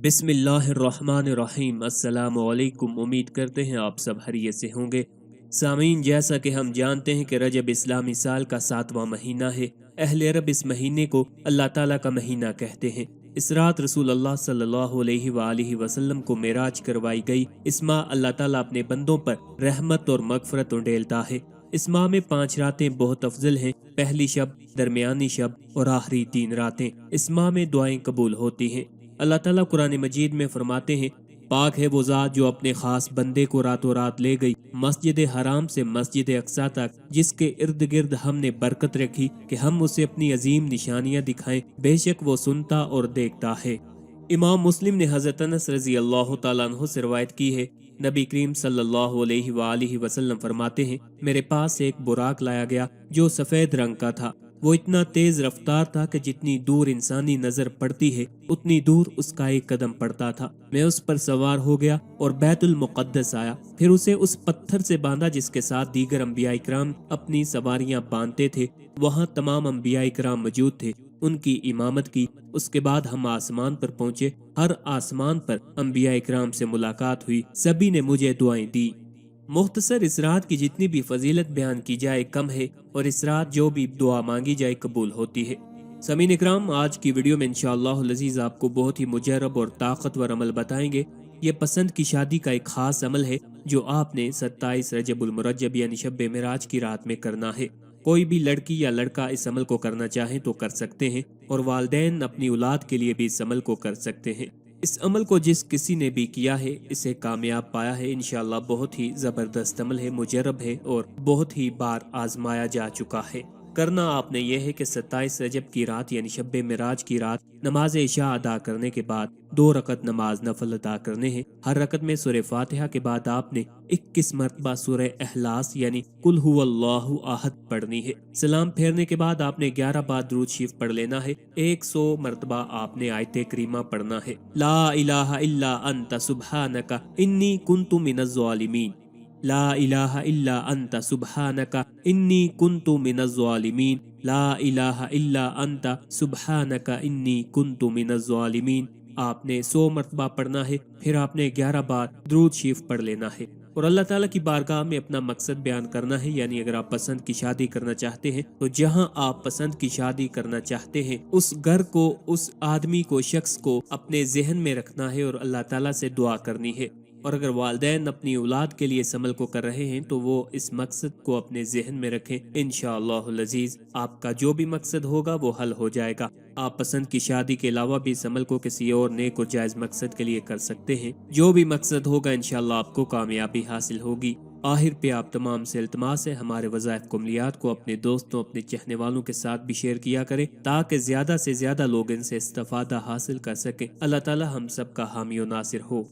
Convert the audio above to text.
बिस्मिल्लाहिर्रहमानिर्रहीम। अस्सलाम वालेकुम। उम्मीद करते हैं आप सब खैरियत से होंगे। सामीन, जैसा कि हम जानते हैं कि रजब इस्लामी साल का 7वां महीना है। अहले अरब इस महीने को अल्लाह ताला का महीना कहते हैं। इस रात रसूल अल्लाह सल्लल्लाहु अलैहि वसल्लम को मेराज करवाई गई। इस माह अल्लाह ताला अपने बंदों पर रहमत और मगफरत उंडेलता है। इस माह में 5 रातें बहुत अफजल हैं। पहली शब, दरमियानी शब और आखिरी 3 रातें। इस माह में दुआएं कबूल होती हैं। अल्लाह ताला कुरान मजीद में फरमाते हैं, पाक है वो ज़ात जो अपने खास बंदे को रातों रात ले गई मस्जिद हराम से मस्जिद अक्सा तक, जिसके इर्द गिर्द हमने बरकत रखी कि हम उसे अपनी अजीम निशानियां दिखाएं। बेशक वो सुनता और देखता है। इमाम मुस्लिम ने हज़रत अनस रज़ी अल्लाह तआला अन्हु से रवायत की है, नबी करीम सल्लल्लाहु अलैहि वसल्लम फरमाते हैं, मेरे पास एक बुराक लाया गया जो सफ़ेद रंग का था। वो इतना तेज रफ्तार था कि जितनी दूर इंसानी नजर पड़ती है उतनी दूर उसका एक कदम पड़ता था। मैं उस पर सवार हो गया और बैतुल मुक़द्दस आया। फिर उसे उस पत्थर से बांधा जिसके साथ दीगर अंबिया इकराम अपनी सवारियां बांधते थे। वहां तमाम अंबिया इकराम मौजूद थे। उनकी इमामत की। उसके बाद हम आसमान पर पहुंचे। हर आसमान पर अंबिया इकराम से मुलाकात हुई। सभी ने मुझे दुआएं दी। मुख्तसर इस रात की जितनी भी फजीलत बयान की जाए कम है, और इस रात जो भी दुआ मांगी जाए कबूल होती है। समीन इकराम, आज की वीडियो में इंशाअल्लाह अज़ीज़ आपको बहुत ही मुजरब और ताकतवर अमल बताएंगे। ये पसंद की शादी का एक खास अमल है जो आपने 27 रजबुल मुरज्जब यानी शब मेराज की रात में करना है। कोई भी लड़की या लड़का इस अमल को करना चाहे तो कर सकते हैं, और वालिदैन अपनी औलाद के लिए भी इस अमल को कर सकते हैं। इस अमल को जिस किसी ने भी किया है इसे कामयाब पाया है इंशाअल्लाह। बहुत ही जबरदस्त अमल है, मुजरब है और बहुत ही बार आजमाया जा चुका है। करना आपने यह है कि 27 रजब की रात यानी शब मेराज की रात नमाज इशा अदा करने के बाद 2 रकत नमाज नफल अदा करने हैं। हर रकत में सूरह फातिहा के बाद आपने 21 मरतबा सूरह इखलास यानी कुल हुवल्लाहु अहद पढ़नी है। सलाम फेरने के बाद आपने 11 बार दुरूद शरीफ पढ़ लेना है। 100 मरतबा आपने आयते करीमा पढ़ना है। ला इलाहा इल्ला अंता सुब्हानका इन्नी कुन्तु मिनज़ ज़ालिमीन। ला इलाहा इल्ला अंता सुब्हानका इन्नी कुन्तु मिनज़ ज़ालिमीन। ला इलाहा इल्ला अंता सुब्हानका इन्नी कुन्तु मिनज़ ज़ालिमीन। आपने 100 मरतबा पढ़ना है। फिर आपने 11 बार दुरूद शरीफ पढ़ लेना है और अल्लाह ताला की बारगाह में अपना मकसद बयान करना है। यानी अगर आप पसंद की शादी करना चाहते हैं तो जहां आप पसंद की शादी करना चाहते हैं उस घर को, उस आदमी को, शख्स को अपने जहन में रखना है और अल्लाह ताला से दुआ करनी है। और अगर वालिदैन अपनी औलाद के लिए इस अमल को कर रहे हैं तो वो इस मकसद को अपने जहन में रखें। इंशाअल्लाह अज़ीज़ आपका जो भी मकसद होगा वो हल हो जाएगा। आप पसंद की शादी के अलावा भी इस अमल को किसी और नेक और जायज मकसद के लिए कर सकते हैं। जो भी मकसद होगा इंशाअल्लाह आपको कामयाबी हासिल होगी। आखिर पे आप तमाम से इल्तमास है हमारे वज़ाइफ कुमलियात को अपने दोस्तों, अपने चाहने वालों के साथ भी शेयर किया करें ताकि ज्यादा से ज्यादा लोग इनसे इस्तेफादा हासिल कर सकें। अल्लाह ताला हम सब का हामी और नासिर हो।